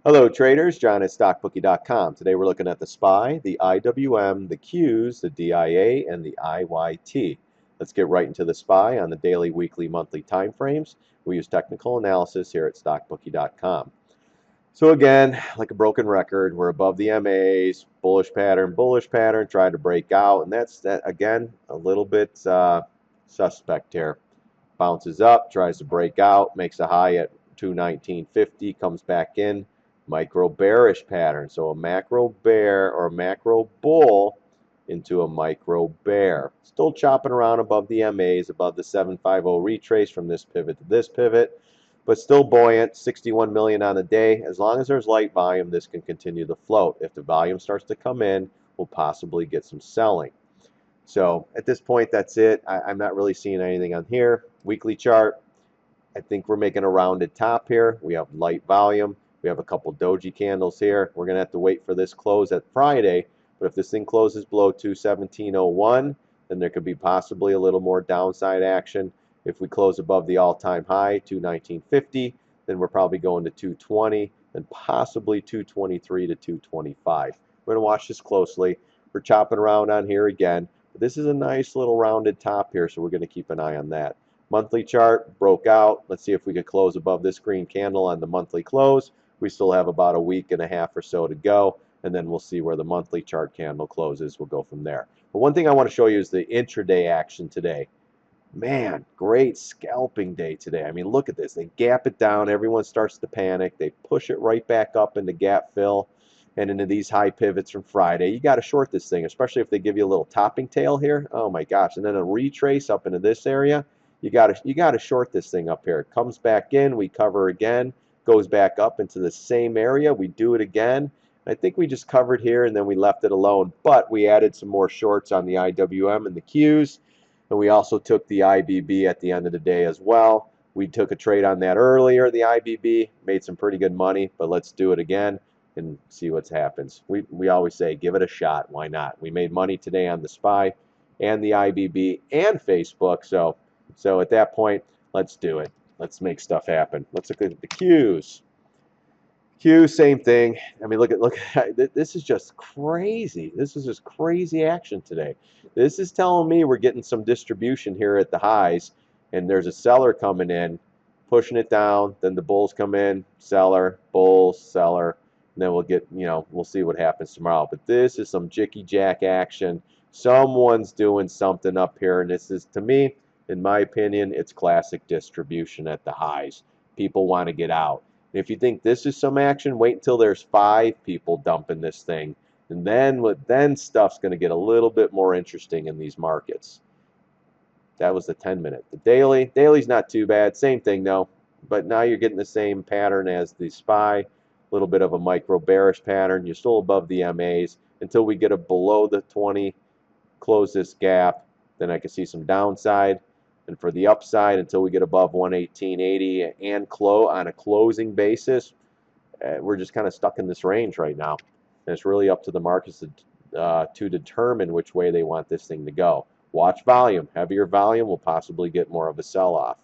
Hello traders, John at StockBookie.com. Today we're looking at the SPY, the IWM, the Qs, the DIA, and the IYT. Let's get right into the SPY on the daily, weekly, monthly time frames. We use technical analysis here at StockBookie.com. So again, like a broken record, we're above the MAs, bullish pattern, tried to break out, and that's again a little bit suspect here. Bounces up, tries to break out, makes a high at 219.50, comes back in. Micro bearish pattern. So a macro bear or a macro bull into a micro bear. Still chopping around above the MAs, above the 750 retrace from this pivot to this pivot, but still buoyant. 61 million on the day. As long as there's light volume, this can continue to float. If the volume starts to come in, we'll possibly get some selling. So at this point, that's it. I'm not really seeing anything on here. Weekly chart, I think we're making a rounded top here. We have light volume. We have a couple doji candles here. We're going to have to wait for this close at Friday. But if this thing closes below 217.01, then there could be possibly a little more downside action. If we close above the all-time high, 219.50, then we're probably going to 220, then possibly 223 to 225. We're going to watch this closely. We're chopping around on here again. But this is a nice little rounded top here, so we're going to keep an eye on that. Monthly chart broke out. Let's see if we could close above this green candle on the monthly close. We still have about a week and a half or so to go, and then we'll see where the monthly chart candle closes. We'll go from there. But one thing I want to show you is the intraday action today. Man, great scalping day today. I mean, look at this. They gap it down. Everyone starts to panic. They push it right back up into gap fill and into these high pivots from Friday. You got to short this thing, especially if they give you a little topping tail here. Oh my gosh. And then a retrace up into this area. You got to short this thing up here. It comes back in. We cover again. Goes back up into the same area. We do it again. I think we just covered here and then we left it alone. But we added some more shorts on the IWM and the Qs. And we also took the IBB at the end of the day as well. We took a trade on that earlier, the IBB. Made some pretty good money. But let's do it again and see what happens. We always say, give it a shot. Why not? We made money today on the SPY and the IBB and Facebook. So at that point, let's do it. Let's make stuff happen. Let's look at the Qs. Q, same thing. I mean, look at this is just crazy. This is just crazy action today. This is telling me we're getting some distribution here at the highs, and there's a seller coming in, pushing it down. Then the bulls come in, seller, bulls, seller. And then we'll get, we'll see what happens tomorrow. But this is some jicky jack action. Someone's doing something up here, and this is, to me, in my opinion, it's classic distribution at the highs. People want to get out. And if you think this is some action, wait until there's 5 people dumping this thing. And then stuff's going to get a little bit more interesting in these markets. That was the 10-minute. The daily's not too bad. Same thing, though. But now you're getting the same pattern as the SPY. A little bit of a micro bearish pattern. You're still above the MAs until we get a below the 20, close this gap. Then I can see some downside. And for the upside, until we get above 118.80 and on a closing basis, we're just kind of stuck in this range right now. And it's really up to the markets to determine which way they want this thing to go. Watch volume. Heavier volume will possibly get more of a sell-off.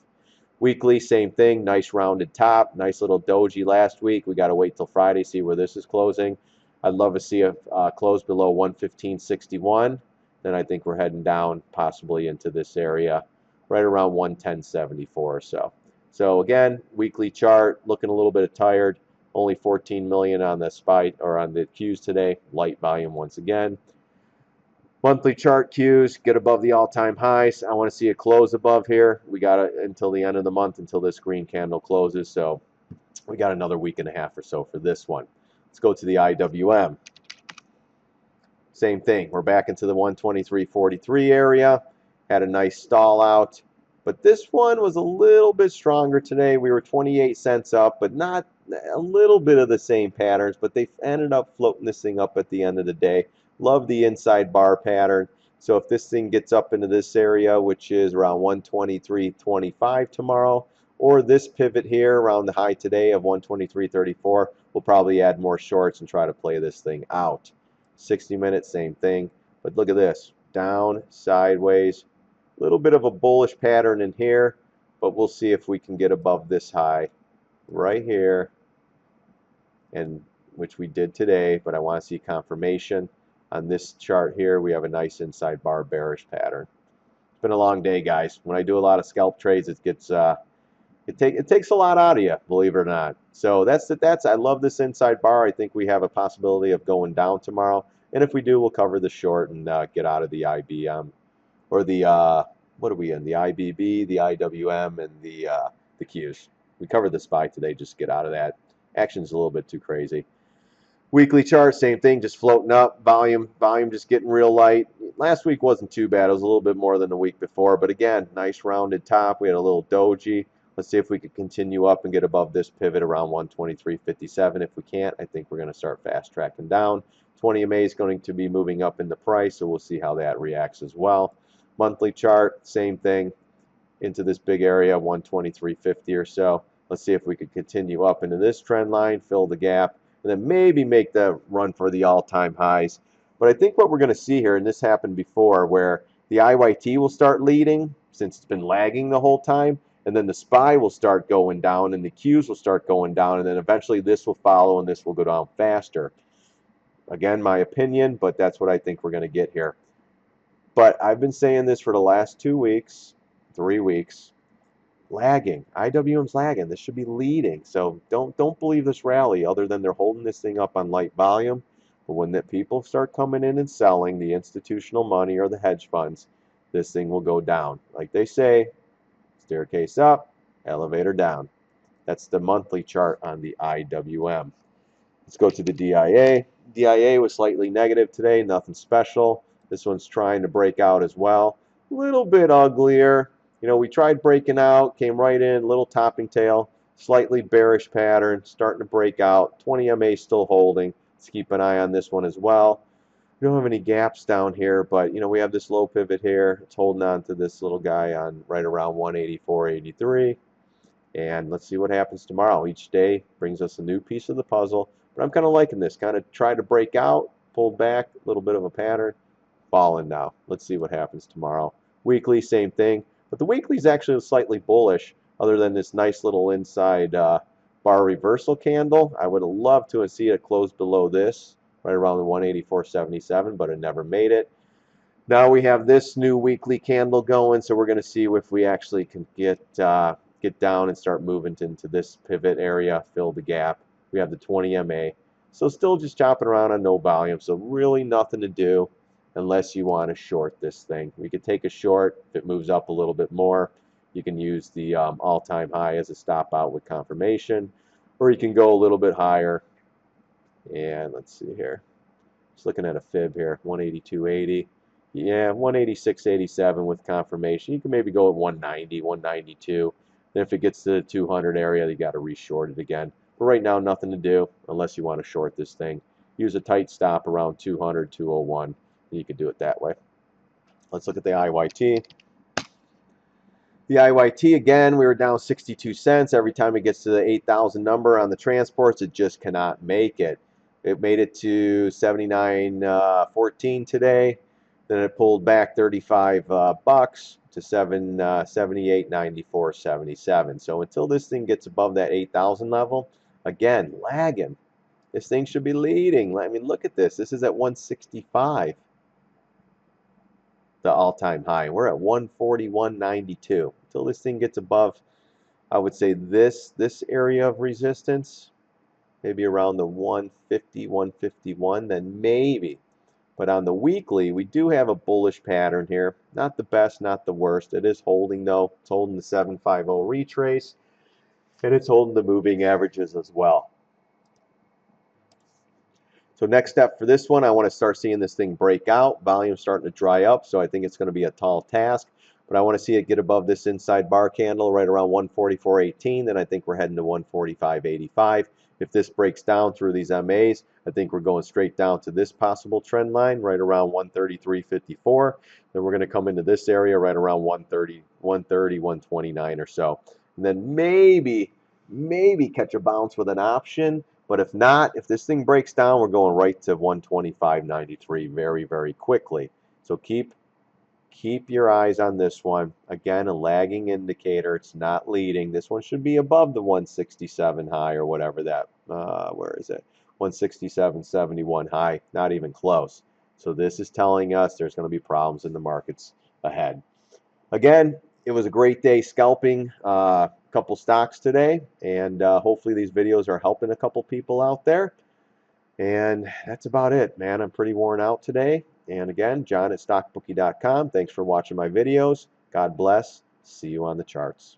Weekly, same thing. Nice rounded top. Nice little doji last week. We got to wait till Friday, see where this is closing. I'd love to see a close below 115.61. Then I think we're heading down possibly into this area, right around 110.74 or so. So again, weekly chart, looking a little bit tired. Only 14 million on the SPY or on the Qs today. Light volume once again. Monthly chart Qs, get above the all-time highs. I want to see a close above here. We got it until the end of the month, until this green candle closes. So we got another week and a half or so for this one. Let's go to the IWM. Same thing. We're back into the 123.43 area. Had a nice stall out, but this one was a little bit stronger today. We were 28 cents up, but not a little bit of the same patterns, but they ended up floating this thing up at the end of the day. Love the inside bar pattern. So if this thing gets up into this area, which is around 123.25 tomorrow, or this pivot here around the high today of 123.34, we'll probably add more shorts and try to play this thing out. 60 minutes, same thing. But look at this. Down, sideways. A little bit of a bullish pattern in here, but we'll see if we can get above this high right here. and which we did today, but I want to see confirmation. On this chart here, we have a nice inside bar bearish pattern. It's been a long day, guys. When I do a lot of scalp trades, it gets it takes a lot out of you, believe it or not. So that's I love this inside bar. I think we have a possibility of going down tomorrow, and if we do, we'll cover the short and get out of the IBM or the what are we in? The IBB, the IWM, and the Qs. We covered the SPY today. Just get out of that. Action's a little bit too crazy. Weekly chart, same thing, just floating up. Volume just getting real light. Last week wasn't too bad. It was a little bit more than the week before, but again, nice rounded top. We had a little doji. Let's see if we could continue up and get above this pivot around 123.57. If we can't, I think we're going to start fast tracking down. 20 MA is going to be moving up in the price, so we'll see how that reacts as well. Monthly chart, same thing, into this big area, 123.50 or so. Let's see if we could continue up into this trend line, fill the gap, and then maybe make the run for the all-time highs. But I think what we're going to see here, and this happened before, where the IYT will start leading since it's been lagging the whole time, and then the SPY will start going down, and the Qs will start going down, and then eventually this will follow, and this will go down faster. Again, my opinion, but that's what I think we're going to get here. But I've been saying this for the last 2 weeks, 3 weeks. Lagging. IWM's lagging. This should be leading. So don't believe this rally other than they're holding this thing up on light volume. But when the people start coming in and selling, the institutional money or the hedge funds, this thing will go down. Like they say, staircase up, elevator down. That's the monthly chart on the IWM. Let's go to the DIA. DIA was slightly negative today, nothing special. This one's trying to break out as well. A little bit uglier. You know, we tried breaking out, came right in, little topping tail, slightly bearish pattern, starting to break out. 20 MA still holding. Let's keep an eye on this one as well. We don't have any gaps down here, but you know, we have this low pivot here. It's holding on to this little guy on right around 184.83. And let's see what happens tomorrow. Each day brings us a new piece of the puzzle. But I'm kind of liking this. Kind of try to break out, pulled back, a little bit of a pattern, falling now. Let's see what happens tomorrow. Weekly, same thing. But the weekly is actually slightly bullish, other than this nice little inside bar reversal candle. I would have loved to see it close below this, right around the 184.77, but it never made it. Now we have this new weekly candle going, so we're going to see if we actually can get down and start moving into this pivot area, fill the gap. We have the 20 MA. So still just chopping around on no volume, so really nothing to do unless you want to short this thing. We could take a short if it moves up a little bit more. You can use the all-time high as a stop out with confirmation, or you can go a little bit higher. And let's see here. Just looking at a fib here, 182.80. Yeah, 186.87 with confirmation. You can maybe go at 190, 192. Then if it gets to the 200 area, you got to reshort it again. But right now, nothing to do unless you want to short this thing. Use a tight stop around 200, 201. You could do it that way. Let's look at the IYT. The IYT, again, we were down 62 cents. Every time it gets to the 8,000 number on the transports, it just cannot make it. It made it to 79.14 today. Then it pulled back 35 bucks to 78.94.77. So until this thing gets above that 8,000 level, again, lagging. This thing should be leading. I mean, look at this. This is at 165. The all-time high. We're at 141.92. Until this thing gets above, I would say this area of resistance, maybe around the 150, 151, then maybe. But on the weekly, we do have a bullish pattern here. Not the best, not the worst. It is holding though. It's holding the 750 retrace, and it's holding the moving averages as well. So next step for this one, I want to start seeing this thing break out. Volume starting to dry up, so I think it's going to be a tall task. But I want to see it get above this inside bar candle right around 144.18. Then I think we're heading to 145.85. If this breaks down through these MAs, I think we're going straight down to this possible trend line right around 133.54. Then we're going to come into this area right around 130, 129 or so. And then maybe catch a bounce with an option. But if not, if this thing breaks down, we're going right to 125.93 very, very quickly. So keep keep your eyes on this one. Again, a lagging indicator. It's not leading. This one should be above the 167 high or whatever that, where is it? 167.71 high. Not even close. So this is telling us there's going to be problems in the markets ahead. Again, it was a great day scalping a couple stocks today, and hopefully these videos are helping a couple people out there. And that's about it, man. I'm pretty worn out today. And again, John at stockbookie.com. Thanks for watching my videos. God bless. See you on the charts.